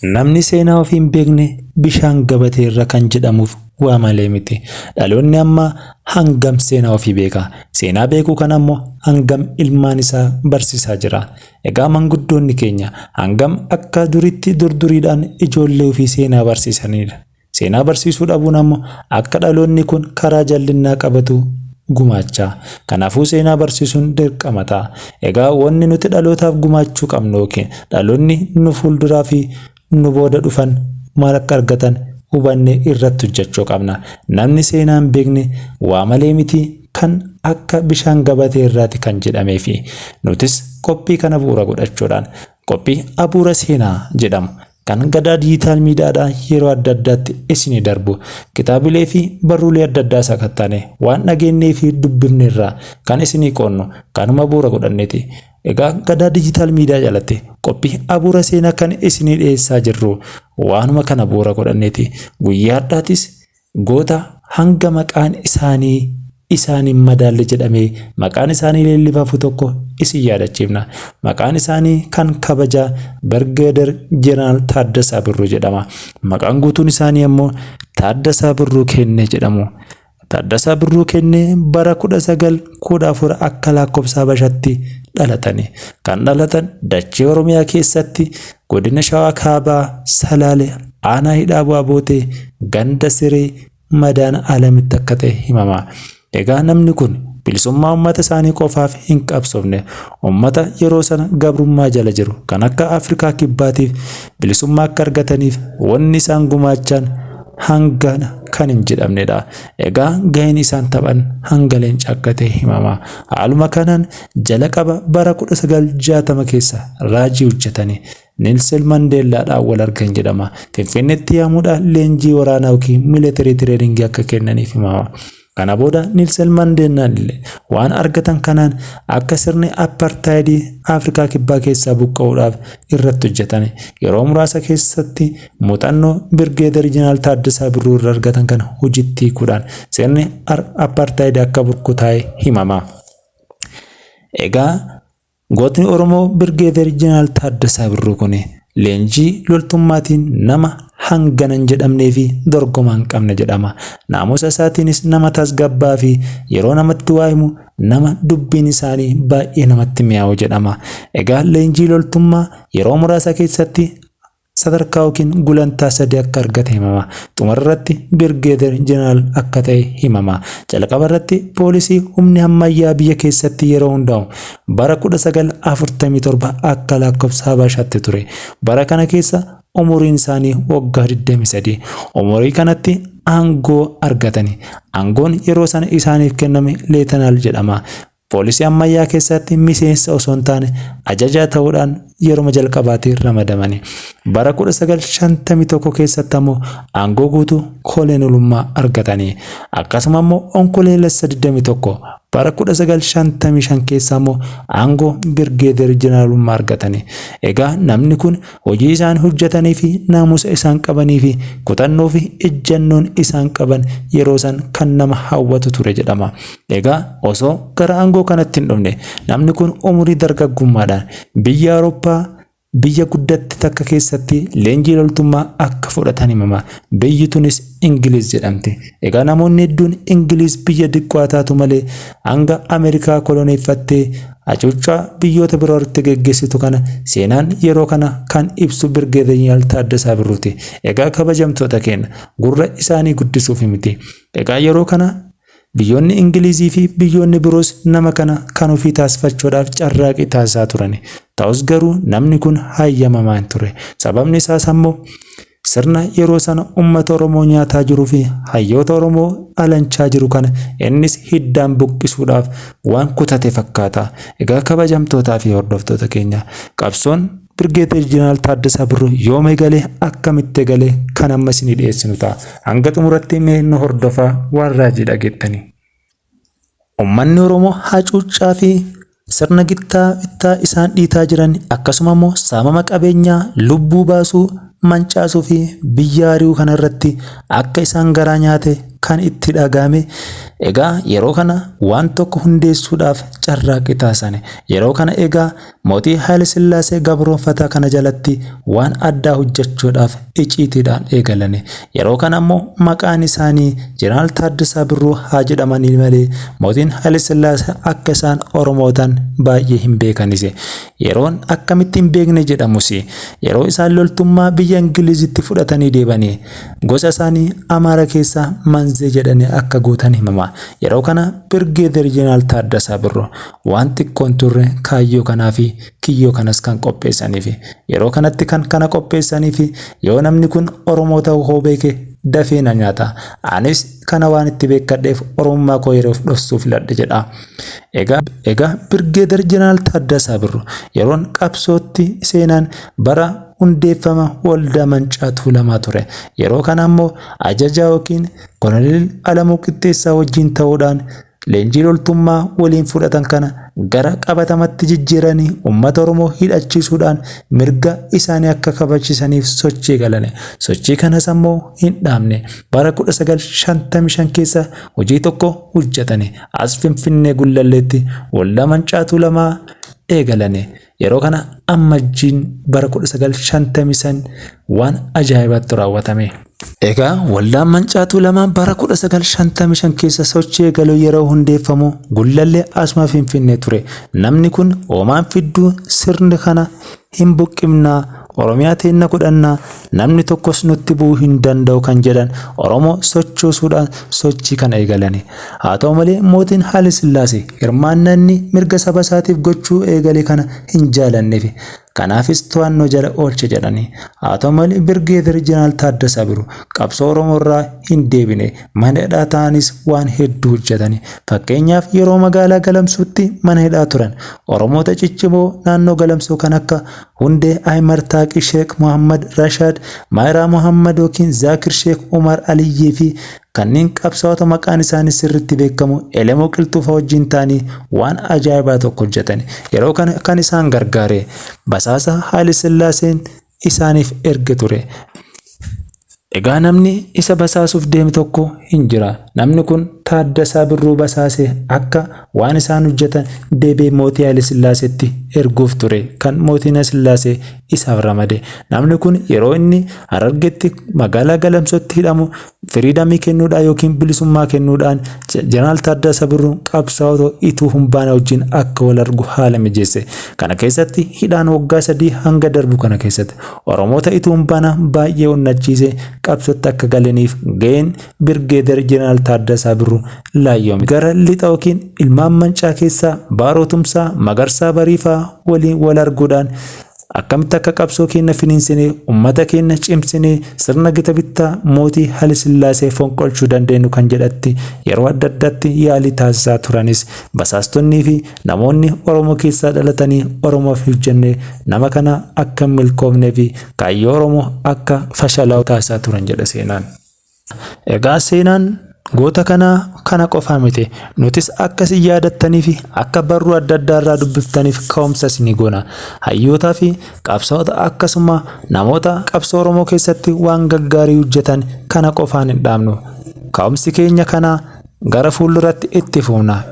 Namni seenaa ofii hin beekne bishaan gabatee irra kan jedhamuuf waa malee miti. Dhaloonni amma hangam seenaa ofii beeka. Seenaa beekuu kana ammoo hangam ilmaan isaa barsiisaa jira. Egaa manguddoonni keenya hangam akka duritti durduriidhaan ijoollee ofii seenaa barsiisanidha. Seenaa barsiisuu dhabuun ammoo akka dhaloonni kun karaa jallinnaa qabatu gumaacha. Kanaafuu seenaa barsiisuun dirqama ta'a. Egaa wanni nuti dhalootaaf gumaachuu qabnu yookiin dhaloonni nu fuulduraa fi nu booda dhufan maal akka argatan hubanne irratti hojjechuu qabna. Namni seenaa hin beekne waa malee miti kan akka bishaan gabatee irraati kan jedhamee fi nutis qophii kana bu'uura godhachuudhaan qophii abuura seenaa jedhamu kan gadaa diijitaal miidiyaadhaan yeroo adda addaatti isinii darbu kitaabilee fi barruulee adda addaa sakattane waan dhageenyee fi dubbifne irraa kan isinii qoonnu kanuma bu'uura godhanneeti. Egaa gadaa diijitaal miidiyaa jalatti qophii abuura seenaa kan isinii dhiyeessaa jirru waanuma kana bu'uura godhanneeti. Guyyaa har'aatis goota hanga maqaan isaanii madaalle jedhamee maqaan isaanii leellifamu tokko isin yaadachiifna. Maqaan isaanii kan kabajaa Birgeeder Jeneraal Taaddasaa Birruu jedhama. Maqaan guutuun isaanii ammoo Taaddasaa Birruu Kennee jedhamu. Taaddasaa Birruu Kennee bara 1914 akka lakkoofsa Habashaatti dhalatani. Kan dhalatan dachee Oromiyaa keessatti godina Shawaa Kaabaa Salaalee aanaa hidhaa bu'aa bootee ganda siree madaan alamitti akka ta'e himama. Egaa namni kun bilisummaa uummata isaanii qofaaf hin qabsoofne uummata yeroo sana gabrummaa jala jiru kan akka Afrikaa kibbaatiif bilisummaa akka argataniif wanni isaan gumaachan hangana kan hin jedhamnedha. Egaa gaheen isaan taphan hanga leencaa akka ta'e himama. Haaluma kanaan jala qaba bara 1960 keessa raajii hojjetanii Neelsen Mandeellaadhaan wal argan jedhama. Finfinneetti yaamuudhaan leenjii waraanaa yookiin miilitarii tireeningii akka kennaniif himama. Kana booda Neelsen Mandeellaan waan argatan kanaan akka sirni apartaayidii Afrikaa kibbaa keessaa buqqa'uudhaaf irratti hojjetan. Yeroo muraasa keessatti muuxannoo Birgeeder Jeneraal Taaddasaa Birruu irraa argatan kana hojiitti hiikuudhaan sirni apartaayidii akka burkutaa'e himama. Egaa gootni Oromoo Birgeeder Jeneraal Taaddasaa Birruu kun leenjii loltummaatiin nama hanganan jedhamnee fi dorgomaa hin qabne jedhama. Naamusa isaatiinis nama tasgabbaa fi yeroo namatti waa himu nama dubbiin isaanii baay'ee namatti mi'aawu jedhama. Egaa leenjii loltummaa yeroo muraasa keessatti sadarkaa yookiin gulantaa 3 akka argate himama. Xumarratti Birgeeder Jeneraal akka ta'e himama. Jalqaba irratti poolisii humni ammayyaa biyya keessatti yeroo hundaa'u bara 1947 akka lakkoofsa Habashaatti ture. Bara kana keessa umuriin isaanii waggaa 23. Umurii kanatti aangoo argatani. Aangoon yeroo sana isaaniif kenname leetanaal jedhama. Poolisii ammayyaa keessatti miseensa osoo hin taane ajajaa ta'uudhaan yeroo jalqabaatti ramadamani. Bara 1951 keessatti ammoo aangoo guutuu kolonelummaa argatani. Akkasuma ammoo onkoloolessa 21 bara 1955 keessa ammoo aangoo Birgeeder Jeneraalummaa argatani. Egaa namni kun hojii isaan hojjetanii fi naamusa isaan qabanii fi kutannoo fi ejjennoon isaan qaban yeroo san kan nama hawwatu ture jedhama. Egaa osoo gara aangoo kanatti hin dhufne namni kun umurii dargaggummaadhaan biyya Awurooppaa biyya guddatti takka keessatti leenjii loltummaa akka fudhatan himama. Biyyi tunis Ingiliz jedhamti. Egaa namoonni hedduun Ingiliz biyya xiqqoo taatu malee hanga Ameerikaa koloneeffattee hacuuccaa biyyoota biroo irratti geggeessitu kana seenaan yeroo kana kan ibsu Birgeeder Jeneraal Taaddasaa Birruuti. Egaa kabajamtoota keenya gurra isaanii guddisuuf miti. Egaa yeroo kana biyyoonni Ingilizii fi biyyoonni biroos nama kana kan ofii taasifachuudhaaf carraaqii taasisaa turani. Ta'us garuu namni kun hayyamamaa hin ture. Sababni isaas ammoo sirna yeroo sana uummata Oromoo nyaataa jiruu fi hayyoota Oromoo alanchaa jiru kana innis hiddaan buqqisuudhaaf waan kutate fakkaata. Egaa kabajamtootaa fi hordoftoota keenya qabsoon Birgeeder Jeneraal Taaddasaa Birruu yoom eegalee akkamitti eegalee kan amma isinii dhiyeessinu ta'a. Hanga xumuratti mee nu hordofaa waan raajii dhageettanii. Uummanni Oromoo hacuuccaa fi sirna bittaa isaan dhiitaa jiran akkasuma immoo saamama qabeenyaa lubbuu baasuu mancaasuu fi biyya ari'uu kanarratti akka isaan garaa nyaate kan itti dhagahame. Egaa yeroo kana waan tokko hundeessuudhaaf carraaqqii taasisane. Yeroo kana egaa mootii Haayile Sillaasee gabroonfataa kana jalatti waan addaa hojjechuudhaaf iciitiidhaan eegalane. Yeroo kana ammoo maqaan isaanii Jeneraal Taaddasaa Birruu haa jedhamanii malee mootiin Haayile Sillaasee akka isaan Oromootaan baay'ee hin beekanis. Yeroon akkamitti hin beekne jedhamus yeroo isaan loltummaa biyya Ingilizitti fudhatanii deebanii gosa isaanii Amaara keessaa Manzee jedhanii akka gootan himama. Yeroo kana Birgeeder Jeneraal Taaddasaa Birruu waan xiqqoon turre kaayyoo kanaa fi kiyyoo kanas kan qopheessaniif yeroo kanatti kan kana qopheessaniif yoo namni kun Oromoo ta'uu beeke dafee na nyaata. Anis kana waan itti beekadheef Oromummaa koo yeroof dhoksuuf filadhe jedha. Egaa Birgeeder Jeneraal Taaddasaa Birruu yeroon qabsootti seenaan bara hundeeffama waldaa Mancaa Tuulamaa ture. Yeroo kana ammoo ajajaa yookiin Koloneel Alamuu Qixxeessaa wajjin ta'uudhaan leenjii loltummaa waliin fudhatan kana gara qabatamatti jijjiiranii uummata Oromoo hidhachiisuudhaan mirga isaanii akka kabachiisaniif sochii galane. Sochii kanas ammoo hin dhaabne. Bara 1955 keessa hojii tokko hojjetane. As Finfinnee Gullalleetti waldaa Mancaa Tuulamaa eegalane. Yeroo kana ammajjiin bara 1955 waan ajaa'ibaatti raawwatame. Egaa waldaan Mancaa Tuulamaa bara 1955 keessa sochii eegaluu yeroo hundeeffamu Gullallee asuma Finfinnee ture. Namni kun hoomaan fidduu sirni kana hin buqqifnaa Oromiyaa teenna godhannaa namni tokkos nutti bu'uu hin danda'u kan jedhan Oromoo sochoosuudhaan sochii kana eegalani. Haa ta'u malee mootiin Haayile Sillaasee hirmaannaa mirga saba isaatiif gochuu eegale kana hin jaalanneef. Kanaafis to'annoo jala oolche jedhani. Haa ta'u malee Birgeeder Jeneraal Taaddasaa Birruu qabsoo Oromoo irraa hin deebine. Mana hidhaa ta'anis waan hedduu hojjetani. Fakkeenyaaf yeroo magaalaa Galamsuutti mana hidhaa turan Oromoota ciccimoo naannoo Galamsuu kan akka Hundee Ahmad Taaqii Sheek Muhammad Rashaad Maayiraa Muhammad yookiin Zaakir Sheek Umar Aliyyii fi kanneen qabsaa'ota maqaan isaanii sirriitti beekamu Elemoo Qilxuufaa wajjin ta'anii waan ajaa'ibaa tokko hojjetan. Yeroo kana kan isaan gargaare basaasa Haayile Sillaaseen isaaniif erge ture. Egaa namni isa basaasuuf deeme tokko hin jira. Namni kun Taaddasaa Birruu basaasee akka waan isaan hojjetan deebee mootii Haayile Sillaaseetti erguuf ture kan mootiin Haayile Sillaasee isaaf ramade. Namni kun yeroo inni Harargeetti magaalaa Galamsootti hidhamu firiidamii kennuudhaan yookiin bilisummaa kennuudhaan Jeneraal Taaddasaa Birruu qabsaa'ota ituu humbaana wajjin akka wal argu haala mijeesse. Kana keessatti hidhaan waggaa 3 hanga darbu kana keessatti Oromoota ituu humbaana baay'ee onnachiise qabsootti akka galaniif ga'een Birgeeder Jeneraal Taaddasaa Birruu laayyoome. Gara lixa yookiin ilmaan Mancaa keessaa Baarootumsaa Magarsaa Bariifaa waliin wal arguudhaan akkamitti akka qabsoo keenya finiinsinee uummata keenya cimsinee sirna gita bittaa mootii Haayile Sillaasee fonqolchuu dandeenyu kan jedhatti yeroo adda addaatti yaalii taasisaa turanis basaastonnii fi namoonni Oromoo keessaa dhalatanii Oromoof hojjennee nama kana akka milkoomnee fi kaayyoo Oromoo akka fashalaa'u taasisaa turan jedha seenaan. Egaa seenaan goota kana qofaa miti. Nutis akkasii yaadattanii fi akka barruu adda addaa irraa dubbiftaniif ka'umsa isinii goona. Hayyootaa fi qabsaa'ota akkasuma namoota qabsoo Oromoo keessatti waan gaggaarii hojjetan kana qofaan hin dhaabnu. Ka'umsi keenya kana gara fuulduratti itti fufna.